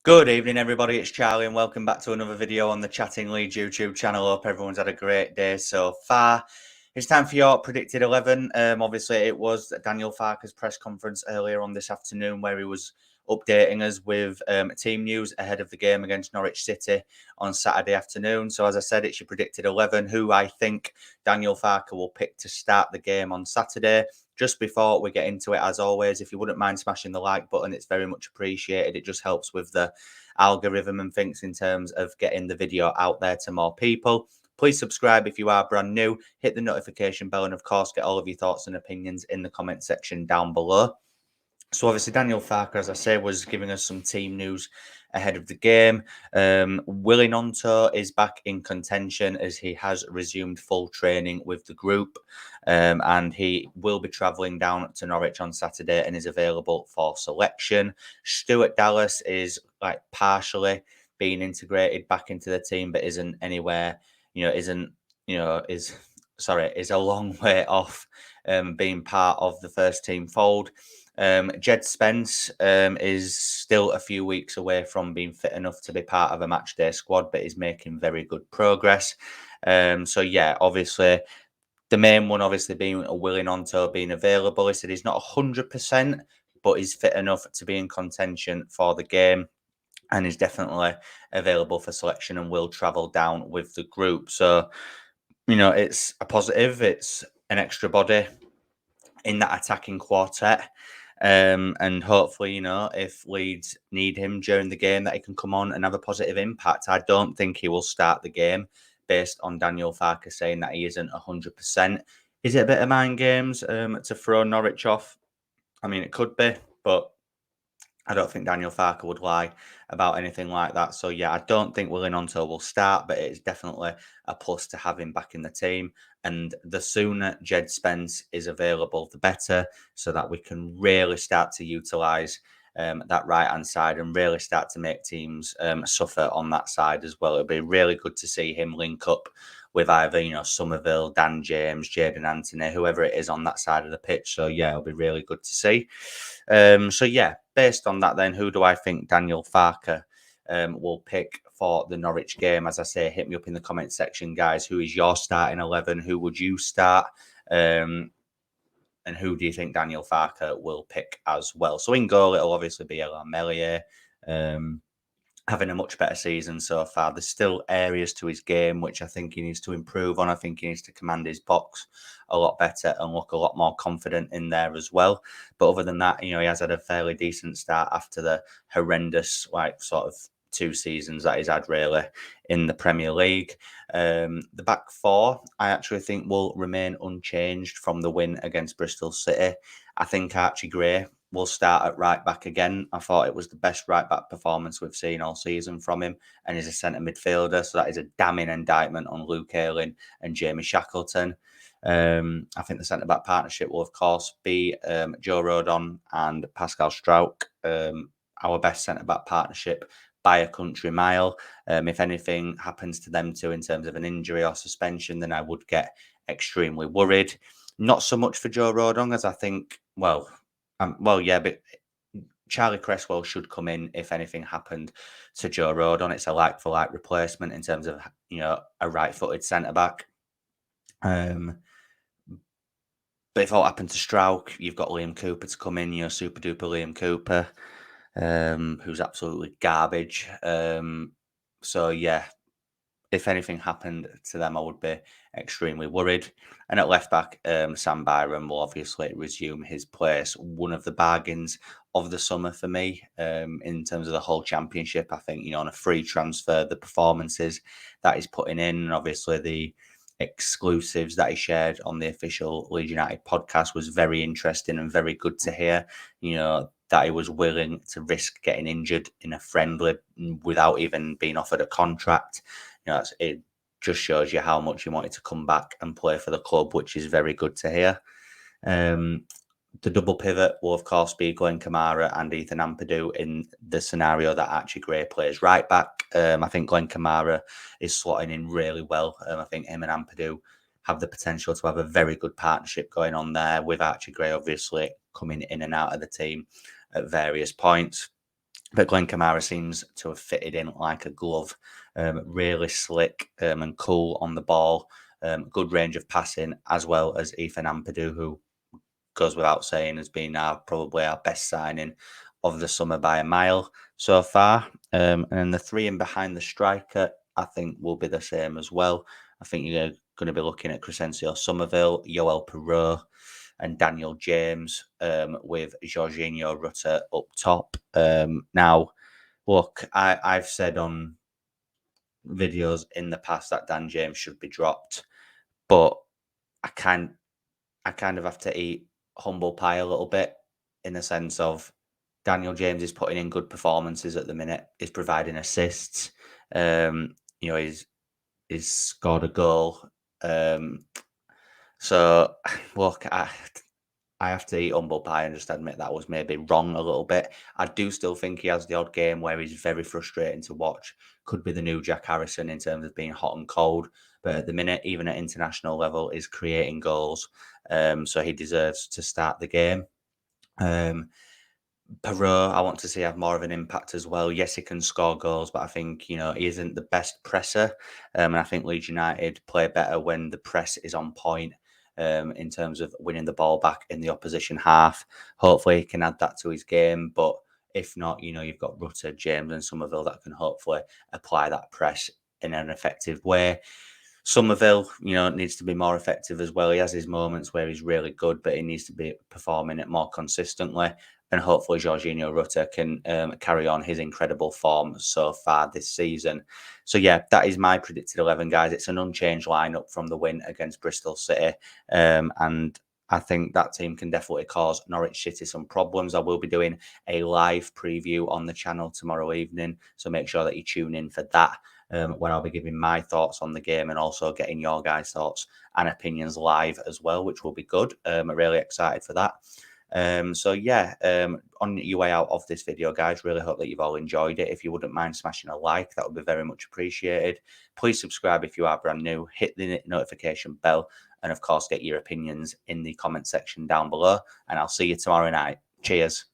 Good evening, everybody. It's Charlie, and welcome back to another video on the Chatting Leeds YouTube channel. Hope everyone's had a great day so far. It's time for your predicted 11. Obviously, it was Daniel Farke's press conference earlier on this afternoon where he was updating us with team news ahead of the game against Norwich City on Saturday afternoon. So, as I said, it's your predicted 11, who I think Daniel Farke will pick to start the game on Saturday. Just before we get into it, as always, if you wouldn't mind smashing the like button, it's very much appreciated. It just helps with the algorithm and things in terms of getting the video out there to more people. Please subscribe if you are brand new, hit the notification bell, and of course, get all of your thoughts and opinions in the comment section down below. So obviously Daniel Farke, as I say, was giving us some team news ahead of the game. Gnonto is back in contention as he has resumed full training with the group, and he will be travelling down to Norwich on Saturday and is available for selection. Stuart Dallas is partially being integrated back into the team, but isn't anywhere. Is a long way off being part of the first team fold. Jed Spence is still a few weeks away from being fit enough to be part of a matchday squad, but is making very good progress. So yeah, obviously the main one obviously being a Gnonto being available. He said he's not 100%, but he's fit enough to be in contention for the game and is definitely available for selection and will travel down with the group. So, it's a positive. It's an extra body in that attacking quartet. And hopefully, if Leeds need him during the game, that he can come on and have a positive impact. I don't think he will start the game based on Daniel Farke saying that he isn't 100%. Is it a bit of mind games to throw Norwich off? I mean, it could be, but I don't think Daniel Farke would lie about anything like that. So, yeah, I don't think Gnonto will start, but it's definitely a plus to have him back in the team. And the sooner Jed Spence is available, the better, so that we can really start to utilise that right-hand side and really start to make teams suffer on that side as well. It'll be really good to see him link up with either, Somerville, Dan James, Jadon Anthony, whoever it is on that side of the pitch. So, yeah, it'll be really good to see. So, yeah, based on that then, who do I think Daniel Farke will pick for the Norwich game? As I say, hit me up in the comment section, guys. Who is your starting 11? Who would you start? And who do you think Daniel Farke will pick as well? So in goal, it'll obviously be Elan Meslier. Having a much better season so far. There's still areas to his game which I think he needs to improve on. I think he needs to command his box a lot better and look a lot more confident in there as well. But other than that, he has had a fairly decent start after the horrendous, sort of 2 seasons that he's had really in the Premier League. The back four, I actually think, will remain unchanged from the win against Bristol City. I think Archie Gray will start at right back again. I thought it was the best right back performance we've seen all season from him, and he's a centre midfielder, so that is a damning indictment on Luke Ayling and Jamie Shackleton. I think the centre back partnership will, of course, be Joe Rodon and Pascal Struijk, our best centre back partnership by a country mile. If anything happens to them two in terms of an injury or suspension, then I would get extremely worried. Not so much for Joe Rodon, as I think, but Charlie Cresswell should come in if anything happened to Joe Rodon. It's a like-for-like replacement in terms of, a right-footed centre-back. But if all happened to Struijk, you've got Liam Cooper to come in, super-duper Liam Cooper, who's absolutely garbage. So, yeah, if anything happened to them, I would be extremely worried. And at left back, Sam Byram will obviously resume his place. One of the bargains of the summer for me in terms of the whole championship. I think, on a free transfer, the performances that he's putting in, and obviously the exclusives that he shared on the official Leeds United podcast was very interesting and very good to hear. That he was willing to risk getting injured in a friendly without even being offered a contract. It just shows you how much he wanted to come back and play for the club, which is very good to hear. The double pivot will, of course, be Glenn Kamara and Ethan Ampadu in the scenario that Archie Gray plays right back. I think Glenn Kamara is slotting in really well. I think him and Ampadu have the potential to have a very good partnership going on there, with Archie Gray obviously coming in and out of the team at various points. But Glenn Kamara seems to have fitted in like a glove. Really slick and cool on the ball. Good range of passing, as well as Ethan Ampadu, who goes without saying has been probably our best signing of the summer by a mile so far. And then the three in behind the striker, I think, will be the same as well. I think you're going to be looking at Crescencio Somerville, Yoel Perot, and Daniel James, with Jorginho Rutter up top. Now, look, I've said on videos in the past that Dan James should be dropped, but I can't I kind of have to eat humble pie a little bit in the sense of Daniel James is putting in good performances at the minute. He's providing assists. You know, he's scored a goal. Um, so look, I have to eat humble pie and just admit that was maybe wrong a little bit. I do still think he has the odd game where he's very frustrating to watch. Could be the new Jack Harrison in terms of being hot and cold. But at the minute, even at international level, is creating goals. So he deserves to start the game. Um, Perot, I want to see have more of an impact as well. Yes, he can score goals, but I think he isn't the best presser. And I think Leeds United play better when the press is on point. In terms of winning the ball back in the opposition half. Hopefully, he can add that to his game. But if not, you've got Rutter, James, and Somerville that can hopefully apply that press in an effective way. Somerville, needs to be more effective as well. He has his moments where he's really good, but he needs to be performing it more consistently. And hopefully, Jorginho Rutter can carry on his incredible form so far this season. So, yeah, that is my predicted 11, guys. It's an unchanged lineup from the win against Bristol City. And I think that team can definitely cause Norwich City some problems. I will be doing a live preview on the channel tomorrow evening. So make sure that you tune in for that. When I'll be giving my thoughts on the game and also getting your guys' thoughts and opinions live as well, which will be good. I'm really excited for that. On your way out of this video, guys, really hope that you've all enjoyed it. If you wouldn't mind smashing a like, that would be very much appreciated. Please subscribe if you are brand new, hit the notification bell, and of course, get your opinions in the comment section down below. And I'll see you tomorrow night. Cheers.